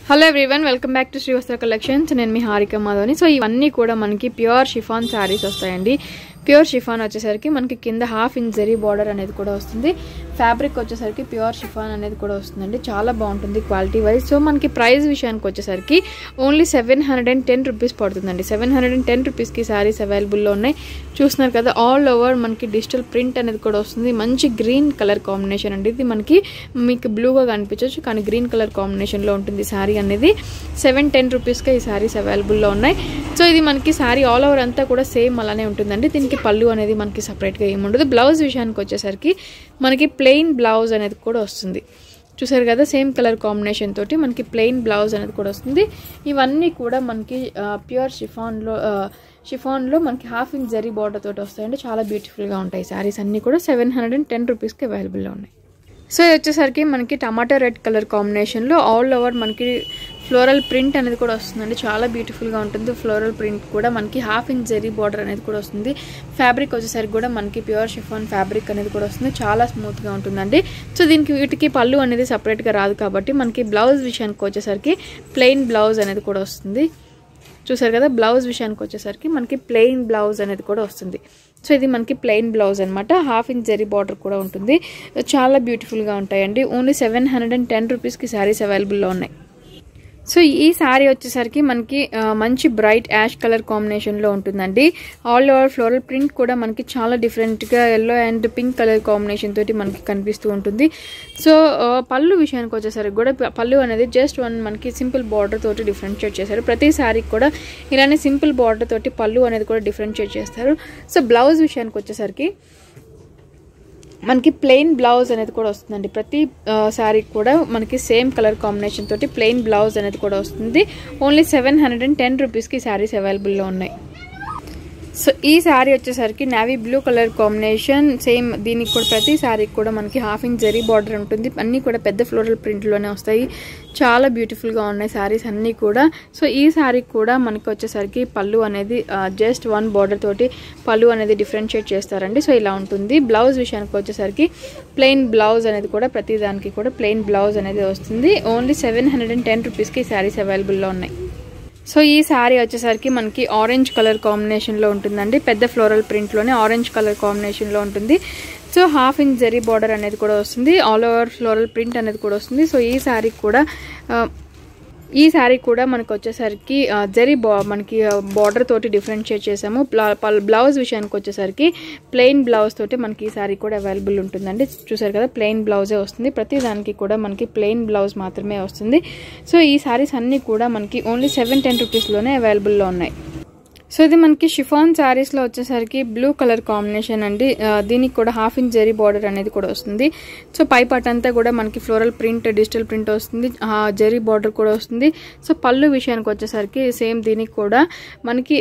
Hello everyone, welcome back to Srivastra collections. నేను మీ Harika మాధవని. So ఇవన్నీ కూడా మనకి ప్యూర్ షిఫాన్ శారీస్ వస్తాయండి. ప్యూర్ షిఫాన్ వచ్చేసరికి మనకి కింద హాఫ్ ఇంచ్ జరీ బార్డర్ అనేది కూడా వస్తుంది. ఫ్యాబ్రిక్ వచ్చేసరికి ప్యూర్ షిఫాన్ అనేది కూడా వస్తుందండి. చాలా బాగుంటుంది క్వాలిటీ వైజ్. సో మనకి ప్రైస్ విషయానికి వచ్చేసరికి ఓన్లీ 710 రూపీస్ పడుతుందండి. 710 రూపీస్కి శారీస్ అవైలబుల్లో ఉన్నాయి. చూస్తున్నారు కదా, ఆల్ ఓవర్ మనకి డిజిటల్ ప్రింట్ అనేది కూడా వస్తుంది. మంచి గ్రీన్ కలర్ కాంబినేషన్ అండి. ఇది మనకి మీకు బ్లూగా కనిపించవచ్చు, కానీ గ్రీన్ కలర్ కాంబినేషన్లో ఉంటుంది శారీ అనేది. 710 రూపీస్కి ఈ శారీస్ అవైలబుల్లో ఉన్నాయి. సో ఇది మనకి శారీ ఆల్ ఓవర్ అంతా కూడా సేమ్ అలానే ఉంటుందండి. దీనికి పళ్ళు అనేది మనకి సపరేట్గా ఏముండదు. బ్లౌజ్ విషయానికి వచ్చేసరికి మనకి ప్లెయిన్ బ్లౌజ్ అనేది కూడా వస్తుంది. చూసారు కదా, సేమ్ కలర్ కాంబినేషన్ తోటి మనకి ప్లెయిన్ బ్లౌజ్ అనేది కూడా వస్తుంది. ఇవన్నీ కూడా మనకి ప్యూర్ షిఫాన్లో మనకి హాఫ్ ఇంచ్ జరీ బార్డర్ తోటి వస్తాయండి. చాలా బ్యూటిఫుల్గా ఉంటాయి శారీస్ అన్నీ కూడా. 710 రూపీస్కి అవైలబుల్లో ఉన్నాయి. సో ఇది వచ్చేసరికి మనకి టమాటో రెడ్ కలర్ కాంబినేషన్లో ఆల్ ఓవర్ మనకి ఫ్లోరల్ ప్రింట్ అనేది కూడా వస్తుందండి. చాలా బ్యూటిఫుల్గా ఉంటుంది. ఫ్లోరల్ ప్రింట్ కూడా మనకి హాఫ్ ఇంచ్ జరీ బార్డర్ అనేది కూడా వస్తుంది. ఫ్యాబ్రిక్ వచ్చేసరికి కూడా మనకి ప్యూర్ షిఫాన్ ఫ్యాబ్రిక్ అనేది కూడా వస్తుంది. చాలా స్మూత్గా ఉంటుందండి. సో దీనికి వీటికి పళ్ళు అనేది సపరేట్గా రాదు కాబట్టి మనకి బ్లౌజ్ విషయానికి వచ్చేసరికి ప్లెయిన్ బ్లౌజ్ అనేది కూడా వస్తుంది. చూసారు కదా, బ్లౌజ్ విషయానికి వచ్చేసరికి మనకి ప్లెయిన్ బ్లౌజ్ అనేది కూడా వస్తుంది. సో ఇది మనకి ప్లెయిన్ బ్లౌజ్ అనమాట. హాఫ్ ఇంచ్ జరీ బార్డర్ కూడా ఉంటుంది. చాలా బ్యూటిఫుల్గా ఉంటాయండి. ఓన్లీ 710 రూపీస్కి శారీస్ అవైలబుల్లో ఉన్నాయి. సో ఈ శారీ వచ్చేసరికి మనకి మంచి బ్రైట్ యాష్ కలర్ కాంబినేషన్లో ఉంటుందండి. ఆల్ ఓవర్ ఫ్లోరల్ ప్రింట్ కూడా మనకి చాలా డిఫరెంట్గా yellow and pink colour combination తోటి మనకి కనిపిస్తూ ఉంటుంది. సో పళ్ళు విషయానికి వచ్చేసరికి కూడా పళ్ళు అనేది జస్ట్ మనకి సింపుల్ బార్డర్ తోటి డిఫరెన్షియేట్ చేశారు. ప్రతి శారీకి కూడా ఇలానే సింపుల్ బార్డర్ తోటి పళ్ళు అనేది కూడా డిఫరెన్షియేట్ చేస్తారు. సో బ్లౌజ్ విషయానికి వచ్చేసరికి మనకి ప్లెయిన్ బ్లౌజ్ అనేది కూడా వస్తుందండి. ప్రతి శారీకి కూడా మనకి సేమ్ కలర్ కాంబినేషన్ తోటి ప్లెయిన్ బ్లౌజ్ అనేది కూడా వస్తుంది. ఓన్లీ 710 రూపీస్కి శారీస్ అవైలబుల్లో ఉన్నాయి. సో ఈ శారీ వచ్చేసరికి navy blue colour combination. Same దీనికి కూడా ప్రతి శారీకి కూడా మనకి హాఫ్ ఇంచ్ జరీ బార్డర్ ఉంటుంది. అన్నీ కూడా పెద్ద ఫ్లోరల్ ప్రింట్లోనే వస్తాయి. చాలా బ్యూటిఫుల్గా ఉన్నాయి శారీస్ అన్నీ కూడా. సో ఈ శారీకి కూడా మనకి వచ్చేసరికి పళ్ళు అనేది జస్ట్ వన్ బార్డర్ తోటి పళ్ళు అనేది డిఫరెన్షియేట్ చేస్తారండి. సో ఇలా ఉంటుంది. బ్లౌజ్ విషయానికి వచ్చేసరికి ప్లెయిన్ బ్లౌజ్ అనేది కూడా ప్రతి దానికి కూడా ప్లెయిన్ బ్లౌజ్ అనేది వస్తుంది. ఓన్లీ 710 రూపీస్కి శారీస్ అవైలబుల్లో ఉన్నాయి. సో ఈ శారీ వచ్చేసరికి మనకి ఆరెంజ్ కలర్ కాంబినేషన్లో ఉంటుందండి. పెద్ద ఫ్లోరల్ ప్రింట్లోనే ఆరెంజ్ కలర్ కాంబినేషన్లో ఉంటుంది. So half inch zari border అనేది కూడా వస్తుంది. ఆల్ ఓవర్ ఫ్లోరల్ ప్రింట్ అనేది కూడా వస్తుంది. సో ఈ శారీ కూడా మనకు వచ్చేసరికి జరీ మనకి బార్డర్ తోటి డిఫరెన్షియేట్ చేసాము. బ్లౌజ్ విషయానికి వచ్చేసరికి ప్లెయిన్ బ్లౌజ్ తోటి మనకి ఈ శారీ కూడా అవైలబుల్ ఉంటుందండి. చూసారు కదా, ప్లెయిన్ బ్లౌజే వస్తుంది. ప్రతి దానికి కూడా మనకి ప్లెయిన్ బ్లౌజ్ మాత్రమే వస్తుంది. సో ఈ శారీస్ అన్నీ కూడా మనకి ఓన్లీ 710 రూపీస్లోనే అవైలబుల్లో ఉన్నాయి. సో ఇది మనకి షిఫాన్ శారీస్లో వచ్చేసరికి బ్లూ కలర్ కాంబినేషన్ అండి. దీనికి కూడా హాఫ్ ఇంచ్ జరీ బార్డర్ అనేది కూడా వస్తుంది. సో పై పార్ట్ అంతా కూడా మనకి ఫ్లోరల్ ప్రింట్, డిజిటల్ ప్రింట్ వస్తుంది. జరీ బార్డర్ కూడా వస్తుంది. సో పళ్ళు విషయానికి వచ్చేసరికి సేమ్ దీనికి కూడా మనకి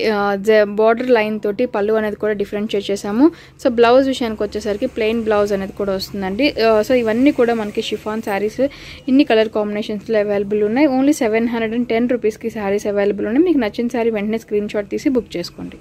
బార్డర్ లైన్ తోటి పళ్ళు అనేది కూడా డిఫరెన్షియేట్ చేసాము. సో బ్లౌజ్ విషయానికి వచ్చేసరికి ప్లెయిన్ బ్లౌజ్ అనేది కూడా వస్తుందండి. సో ఇవన్నీ కూడా మనకి షిఫాన్ శారీస్ ఇన్ని కలర్ కాంబినేషన్స్లో అవైలబుల్ ఉన్నాయి. ఓన్లీ 710 రూపీస్కి శారీస్ అవైలబుల్ ఉన్నాయి. మీకు నచ్చిన శారీ వెంటనే స్క్రీన్ షాట్ తీసి బుక్ చేసుకోండి.